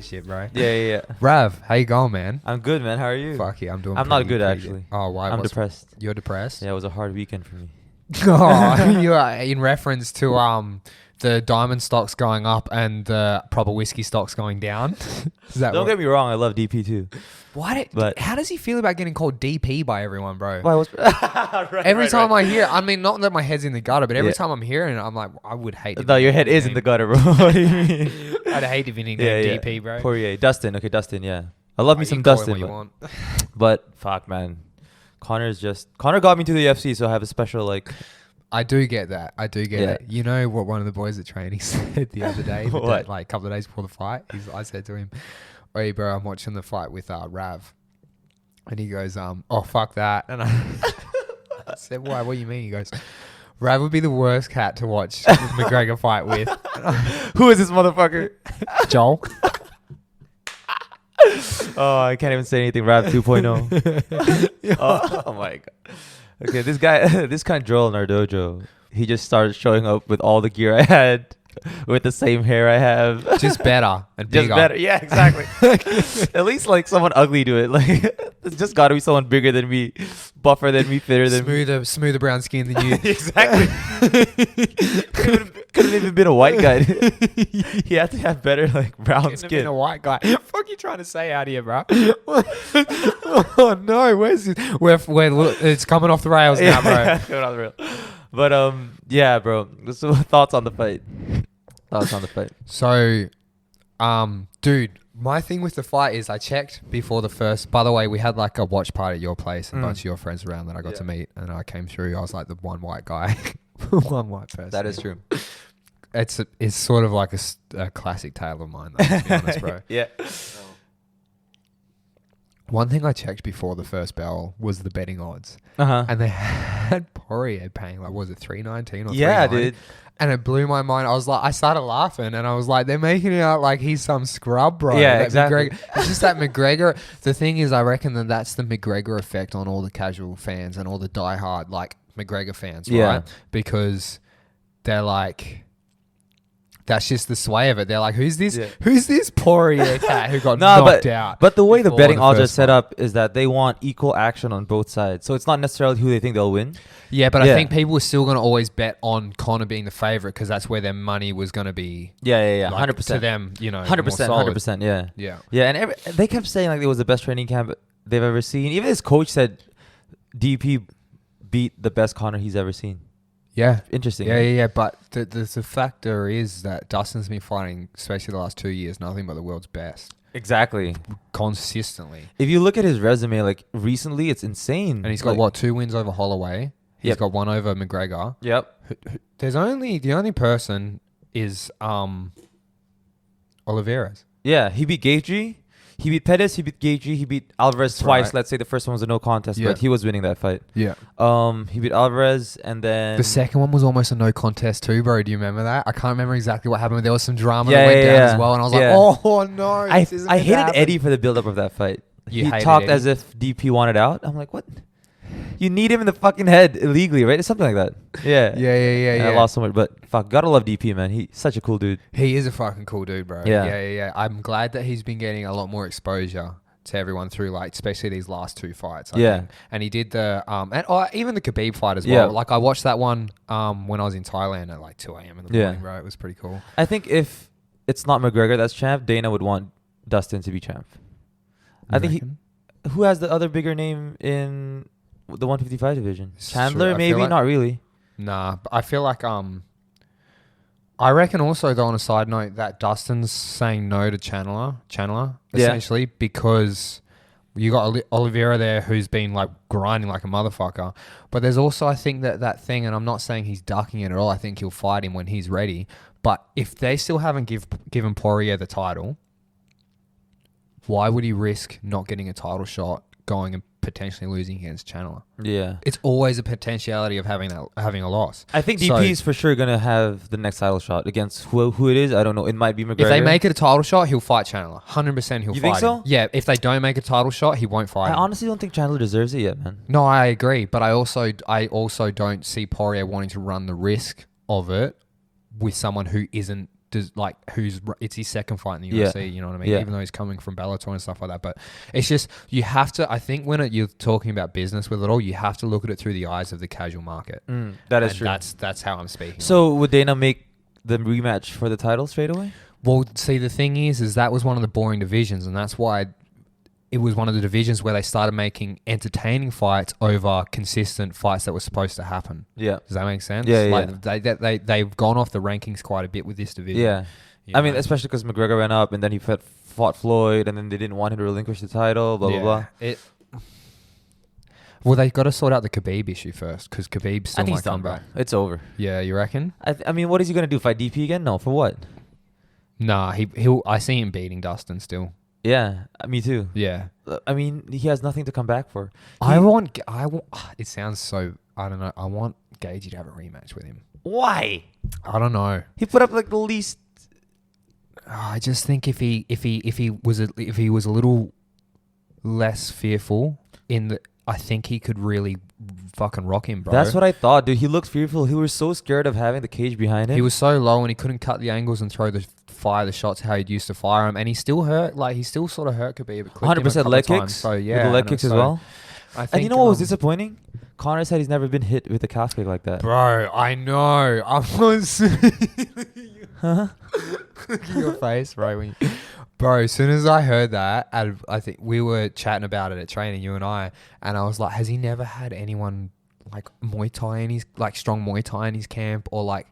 shit, bro. Yeah. Rav, how you going, man? I'm good, man. How are you? Fuck yeah, I'm doing. I'm not pretty good, actually. Oh, why? I'm depressed. You're depressed? Yeah, it was a hard weekend for me. Oh, you are in reference to the diamond stocks going up and the proper whiskey stocks going down. Is that Don't get me wrong, I love DP too. How does he feel about getting called DP by everyone, bro? Every time I hear, I mean, not that my head's in the gutter, but every time I'm hearing it, I'm like, I would hate it. No, your head is in the gutter, bro. What do you mean? I'd hate if you named DP, bro. Poirier. Dustin. Okay, Dustin, yeah. I love me some Dustin. But fuck, man. Conor got me to the UFC, so I have a special, like... I do get that. It. You know what one of the boys at training said the other day, like a couple of days before the fight? I said to him, "Hey, bro, I'm watching the fight with Rav." And he goes, "Oh, fuck that." And I said, "Why? What do you mean?" He goes, "Rav would be the worst cat to watch McGregor fight with." Who is this motherfucker? Joel. Oh, I can't even say anything. Rav 2.0. Oh my god. Okay, this kind of Joel in our dojo, he just started showing up with all the gear I had, with the same hair I have. Just better and bigger. Just better, yeah, exactly. At least like someone ugly do it. Like, it's just got to be someone bigger than me, buffer than me, fitter than me. Smoother brown skin than you. Exactly. Couldn't even been a white guy. He had to have better like brown skin. Been a white guy. Fuck you trying to say out here, bro? Oh no, where's this? It's coming off the rails now, bro. Yeah, coming off the rails. But yeah, bro. So thoughts on the fight? So, dude, my thing with the fight is I checked before the first. By the way, we had like a watch party at your place, and a bunch of your friends around that I got to meet, and I came through. I was like the one white guy, one white person. That is true. It's sort of like a classic tale of mine, though, to be honest, bro. Yeah. One thing I checked before the first bell was the betting odds, and they had Poirier paying like, was it 319 or 390? Yeah, dude. And it blew my mind. I started laughing, and I was like, they're making it out like he's some scrub, bro. Yeah, exactly. It's just that McGregor. The thing is, I reckon that's the McGregor effect on all the casual fans and all the diehard like McGregor fans, right? Because they're like. That's just the sway of it. They're like, who's this? Yeah. Who's this Poirier cat who got knocked out? But the way the betting odds are set up is that they want equal action on both sides. So it's not necessarily who they think they'll win. Yeah, but I think people are still going to always bet on Conor being the favorite because that's where their money was going to be. Yeah. Like, 100%. To them, you know, 100%. Yeah. And they kept saying like it was the best training camp they've ever seen. Even his coach said DP beat the best Conor he's ever seen. Yeah. Interesting. Yeah. But the factor is that Dustin's been fighting, especially the last 2 years, nothing but the world's best. Exactly. Consistently. If you look at his resume, like recently, it's insane. And he's got 2 wins over Holloway. He's got 1 over McGregor. Yep. The only person is Oliveira's. Yeah, he beat Gaethje. He beat Pettis, he beat Gaethje, he beat Alvarez twice. Right. Let's say the first one was a no contest, but he was winning that fight. Yeah. He beat Alvarez, and then... The second one was almost a no contest too, bro. Do you remember that? I can't remember exactly what happened. There was some drama that went down as well, and I was like, oh no. I hated Eddie for the build-up of that fight. He talked as if DP wanted out. I'm like, what? You need him in the fucking head illegally, right? It's something like that. Yeah. Yeah. I lost so much, but fuck, gotta love DP, man. He's such a cool dude. He is a fucking cool dude, bro. Yeah. I'm glad that he's been getting a lot more exposure to everyone through, like, especially these last 2 fights. I think. And he did the even the Khabib fight as well. Yeah. Like, I watched that one when I was in Thailand at like 2 a.m. in the morning, bro. It was pretty cool. I think if it's not McGregor that's champ, Dana would want Dustin to be champ. I think who has the other bigger name in the 155 division? Chandler, maybe? Like, not really. Nah, but I feel like I reckon also though, on a side note, that Dustin's saying no to Chandler essentially because you got Oliveira there who's been like grinding like a motherfucker. But there's also, I think that thing, and I'm not saying he's ducking it at all. I think he'll fight him when he's ready. But if they still haven't given Poirier the title, why would he risk not getting a title shot, going and potentially losing against Chandler? Yeah. It's always a potentiality of having a loss. I think DP is for sure going to have the next title shot against who it is. I don't know. It might be McGregor. If they make it a title shot, he'll fight Chandler. 100% he'll fight him. You think so? Yeah, if they don't make a title shot, he won't fight him. I honestly don't think Chandler deserves it yet, man. No, I agree. But I also don't see Poirier wanting to run the risk of it with someone who isn't it's his second fight in the UFC. You know what I mean? Yeah. Even though he's coming from Bellator and stuff like that, but it's just you have to. I think when you're talking about business with it all, you have to look at it through the eyes of the casual market. That is And true. That's how I'm speaking. So would Dana make the rematch for the title straight away? Well, see, the thing is that was one of the boring divisions, and that's why it was one of the divisions where they started making entertaining fights over consistent fights that were supposed to happen. Yeah. Does that make sense? Yeah, Like they've gone off the rankings quite a bit with this division. Yeah. You I mean, know? especially because McGregor ran up and then he fought Floyd and then they didn't want him to relinquish the title, blah, blah, blah. Well, they got to sort out the Khabib issue first because Khabib I still think might he's done, come bro. back. It's over. Yeah, you reckon? I mean, what is he going to do? Fight DP again? No, for what? Nah, he'll. I see him beating Dustin still. Yeah, me too. Yeah. I mean, he has nothing to come back for. I want. It sounds so. I don't know. I want Gagey to have a rematch with him. Why? I don't know. He put up like the least. I just think if he was a little less fearful I think he could really fucking rock him, bro. That's what I thought, dude. He looked fearful. He was so scared of having the cage behind him. He was so low and he couldn't cut the angles and fire the shots how he'd used to fire them, and he still hurt. Like he still sort of hurt Khabib. 100% leg kicks. So yeah, with the leg kicks as well. I think, and you know what was disappointing? Connor said he's never been hit with a calf kick like that. Bro, I know. I was. Look at your face, bro. Bro, as soon as I heard that, I think we were chatting about it at training, you and I was like, has he never had anyone like Muay Thai in his, like strong Muay Thai in his camp, or like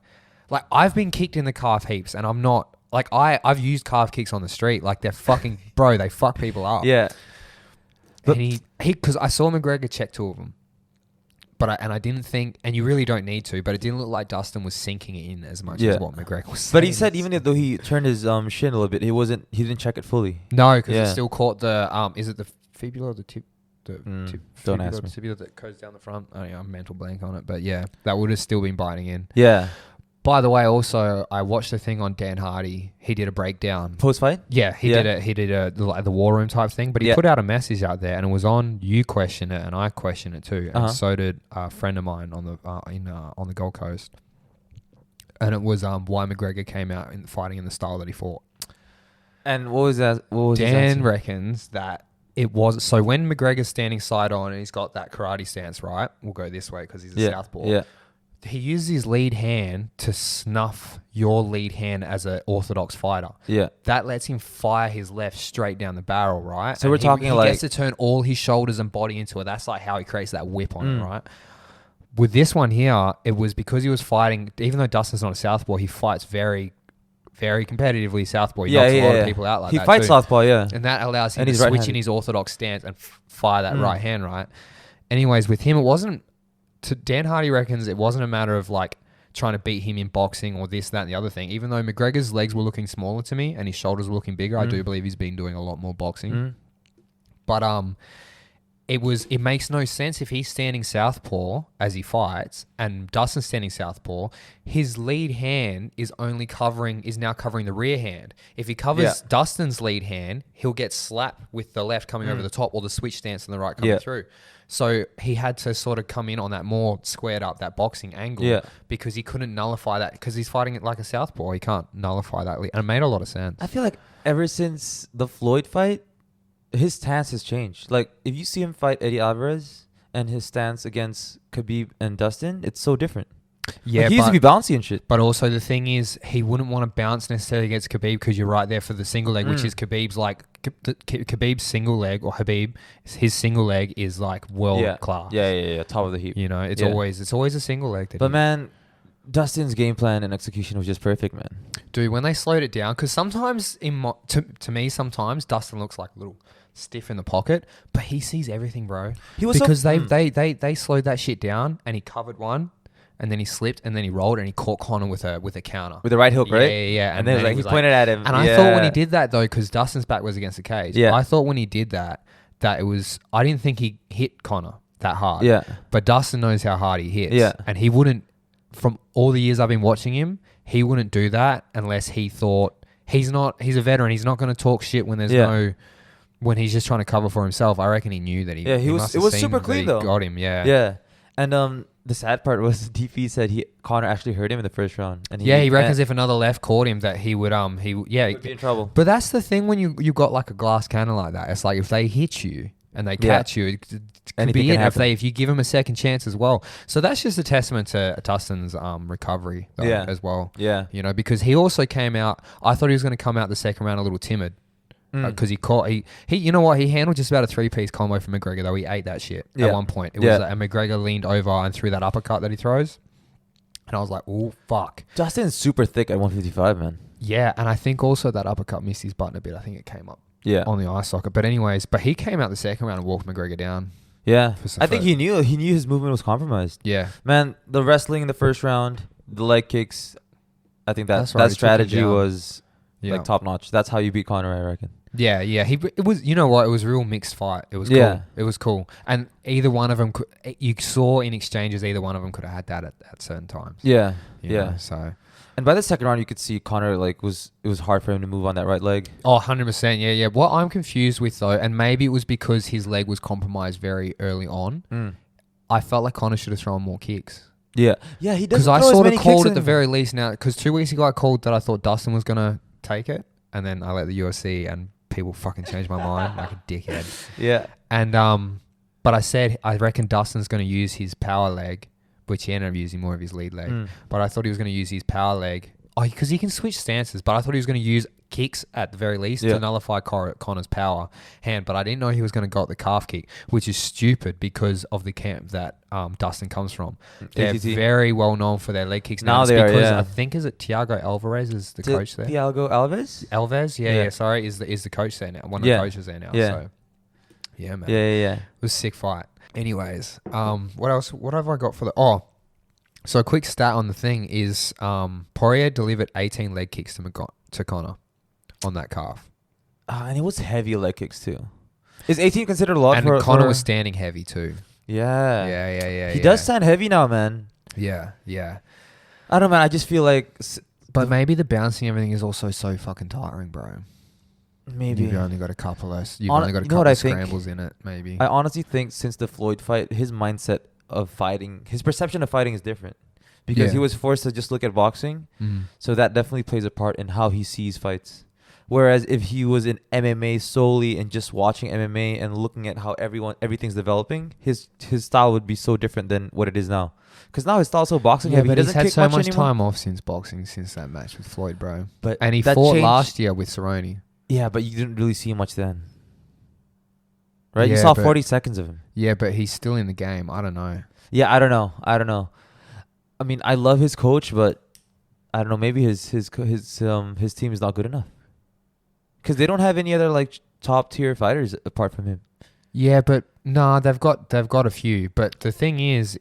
I've been kicked in the calf heaps, and I'm not like I've used calf kicks on the street, like they're fucking bro, they fuck people up. Yeah. And he because I saw McGregor check 2 of them. But I didn't think, and you really don't need to, but it didn't look like Dustin was sinking it in as much as what McGregor was saying. But he said even though he turned his shin a little bit, he didn't check it fully. No, because it still caught the, is it the fibula or the tip? Don't ask me. Tibia that goes down the front. I don't know, I'm mental blank on it, but yeah, that would have still been biting in. Yeah. By the way, also, I watched a thing on Dan Hardy. He did a breakdown. Post-fight? Yeah, he did like the war room type thing, but he put out a message out there, and it was on You Question It, and I Question It too, and so did a friend of mine on the Gold Coast. And it was why McGregor came out fighting in the style that he fought. And what was that? Dan reckons that it was, so when McGregor's standing side on and he's got that karate stance, right? We'll go this way because he's a southpaw. Yeah. He uses his lead hand to snuff your lead hand as an orthodox fighter. Yeah. That lets him fire his left straight down the barrel, right? So we're talking he like... gets to turn all his shoulders and body into it. That's like how he creates that whip on it, right? With this one here, it was because he was fighting, even though Dustin's not a southpaw, he fights very, very competitively southpaw. He knocks a lot of people out like that. He fights southpaw, yeah. And that allows him and to switch in his orthodox stance and fire that right hand, right? Anyways, with him, it wasn't... Dan Hardy reckons it wasn't a matter of like trying to beat him in boxing or this, that, and the other thing. Even though McGregor's legs were looking smaller to me and his shoulders were looking bigger, I do believe he's been doing a lot more boxing. But it makes no sense if he's standing southpaw as he fights and Dustin's standing southpaw. His lead hand is now covering the rear hand. If he covers Dustin's lead hand, he'll get slapped with the left coming over the top or the switch stance on the right coming through. So he had to sort of come in on that more squared up, that boxing angle, because he couldn't nullify that because he's fighting it like a southpaw. He can't nullify that. And it made a lot of sense. I feel like ever since the Floyd fight, his stance has changed. Like if you see him fight Eddie Alvarez and his stance against Khabib and Dustin, it's so different. Yeah, like he used to be bouncy and shit. But also the thing is, he wouldn't want to bounce necessarily against Khabib because you're right there for the single leg, which is Khabib's like Khabib's single leg, or his single leg is like world class. Yeah, top of the heap. You know, it's always a single leg. But man, Dustin's game plan and execution was just perfect, man. Dude, when they slowed it down, because sometimes to me, sometimes Dustin looks like a little stiff in the pocket, but he sees everything, bro. He was because they slowed that shit down, and he covered one. And then he slipped, and then he rolled, and he caught Conor with a counter. With a right hook, right? Yeah. And then he pointed at him. And I thought when he did that, though, because Dustin's back was against the cage, I thought when he did that it was... I didn't think he hit Conor that hard. Yeah. But Dustin knows how hard he hits. Yeah. And he wouldn't... From all the years I've been watching him, he wouldn't do that unless he thought... He's a veteran. He's not going to talk shit when there's no... When he's just trying to cover for himself. I reckon he knew that he... Yeah, it was super clean, though. Got him, yeah. Yeah. And... the sad part was DP said Conor actually hurt him in the first round, and he reckons if another left caught him that he would would be in trouble. But that's the thing when you got like a glass cannon like that. It's like if they hit you and they catch you, it could be it if you give them a second chance as well. So that's just a testament to Dustin's recovery though, as well. Yeah, you know, because he also came out. I thought he was going to come out the second round a little timid. Because he you know what, he handled just about a 3-piece combo from McGregor though. He ate that shit at one point. It was and McGregor leaned over and threw that uppercut that he throws, and I was like, oh fuck. Dustin's super thick at 155, man. Yeah, and I think also that uppercut missed his button a bit. I think it came up on the eye socket. But anyways, he came out the second round and walked McGregor down. Yeah, I think he knew his movement was compromised. Yeah, man, the wrestling in the first round, the leg kicks, I think that strategy was like top notch. That's how you beat Conor, I reckon. Yeah. It was, you know what? It was a real mixed fight. It was cool. Yeah. It was cool. And either one of them, you saw in exchanges, either one of them could have had that at certain times. Yeah. You know, so. And by the second round, you could see Conor, it was hard for him to move on that right leg. Oh, 100%. Yeah. What I'm confused with, though, and maybe it was because his leg was compromised very early on, I felt like Conor should have thrown more kicks. Yeah. Yeah, he doesn't throw as many kicks. Because I sort of called at the very least now, because 2 weeks ago I called that I thought Dustin was going to take it, and then I let the UFC and people fucking changed my mind like a dickhead. Yeah. And but I said I reckon Dustin's going to use his power leg, which he ended up using more of his lead leg. But I thought he was going to use his power leg because he can switch stances. But I thought he was going to use kicks at the very least to nullify Conor's power hand. But I didn't know he was going to go at the calf kick, which is stupid because of the camp that Dustin comes from. They're very well known for their leg kicks now. I think is it Thiago Alvarez is the coach there. Thiago Alves? Alves, yeah. Sorry, is the coach there now? One of the coaches there now. Yeah. So yeah, man. Yeah. It was a sick fight. Anyways, what else? What have I got for the? So a quick stat on the thing is Poirier delivered 18 leg kicks to Conor on that calf. And it was heavy leg kicks too. Is 18 considered a lot? And Conor was standing heavy too. Yeah. He does stand heavy now, man. Yeah. I don't know, man. I just feel like... But maybe the bouncing and everything is also so fucking tiring, bro. Maybe. You've only got a couple of scrambles in it, maybe. I honestly think since the Floyd fight, his mindset of fighting, his perception of fighting is different. Because he was forced to just look at boxing. So that definitely plays a part in how he sees fights. Whereas if he was in MMA solely and just watching MMA and looking at how everything's developing, his style would be so different than what it is now. Because now his style's so boxing heavy. But he he's had so much anymore. time off since boxing, since that match with Floyd, bro. And he that fought changed last year with Cerrone. Yeah, but you didn't really see much then. Right? You saw 40 seconds of him. Yeah, but he's still in the game. I don't know. Yeah, I don't know. I mean, I love his coach, but I don't know. Maybe his team is not good enough. Because they don't have any other like top tier fighters apart from him. Yeah, but no, they've got a few. But the thing is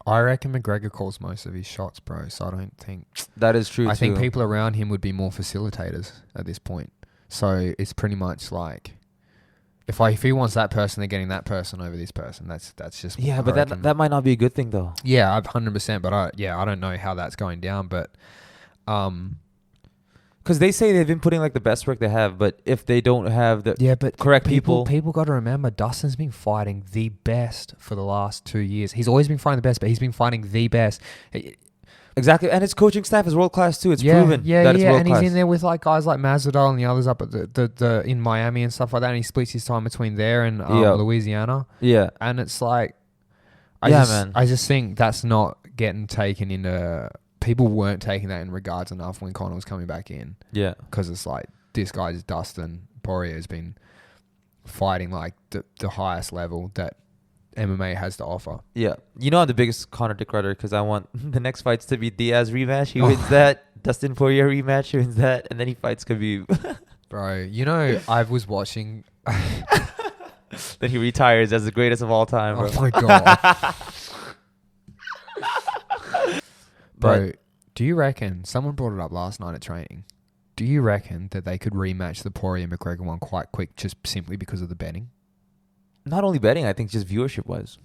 I reckon McGregor calls most of his shots, bro. So I don't think that is true. I think people around him would be more facilitators at this point. So it's pretty much like if he wants that person, they're getting that person over this person. That's just but that might not be a good thing though. Yeah, 100%. But I don't know how that's going down. But because they say they've been putting like the best work they have, but if they don't have the correct people got to remember Dustin's been fighting the best for the last 2 years. He's always been fighting the best, but he's been fighting the best. Exactly, and his coaching staff is world class too. It's proven that it's world and class. He's in there with like guys like Masvidal and the others up at the in Miami and stuff like that. And he splits his time between there and Louisiana. Yeah, and it's like, I just think that's not getting taken into. People weren't taking that in regards enough when Conor was coming back in. Yeah. Because it's like, this guy's Dustin Poirier has been fighting like the highest level that MMA has to offer. Yeah. You know I'm the biggest Conor dick rider because I want the next fights to be Diaz rematch. He wins that. Dustin Poirier rematch. He wins that. And then he fights Khabib. Bro, you know, I was watching... Then he retires as the greatest of all time, bro. Oh my God. Bro, do you reckon, someone brought it up last night at training, do you reckon that they could rematch the Poirier-McGregor one quite quick just simply because of the betting? Not only betting, I think just viewership-wise.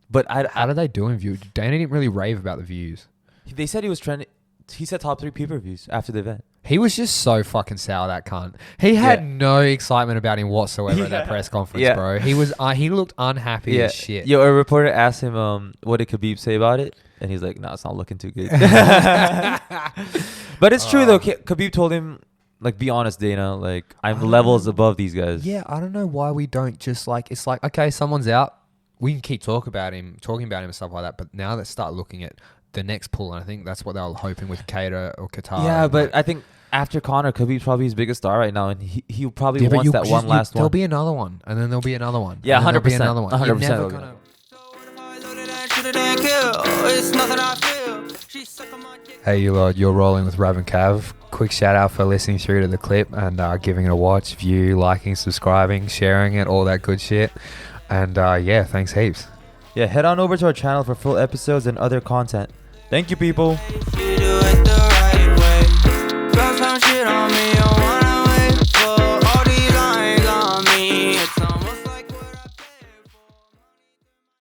But how did they do in view? Dana didn't really rave about the views. They said he was trending. He said top 3 pay-per-views after the event. He was just so fucking sour, that cunt. He had Yeah. no excitement about him whatsoever at that press conference, Yeah. bro. He was he looked unhappy as shit. Yo, a reporter asked him, what did Khabib say about it? And he's like, no, it's not looking too good. But it's true, though. Khabib told him, like, be honest, Dana. Like, I'm levels above these guys. Yeah, I don't know why we don't just, like, it's like, okay, someone's out. We can keep talking about him and stuff like that. But now let's start looking at the next pull. And I think that's what they were hoping with Cater or Qatar. Yeah, but I think after Conor, Khabib's probably his biggest star right now. And he probably wants that one last one. There'll be another one. And then there'll be another one. Yeah, 100%. Be another one. 100%. Hey, you're rolling with Rav and Cav. Quick shout out for listening through to the clip and giving it a watch, view, liking, subscribing, sharing it, all that good shit. And yeah, thanks heaps. Yeah, head on over to our channel for full episodes and other content. Thank you, people.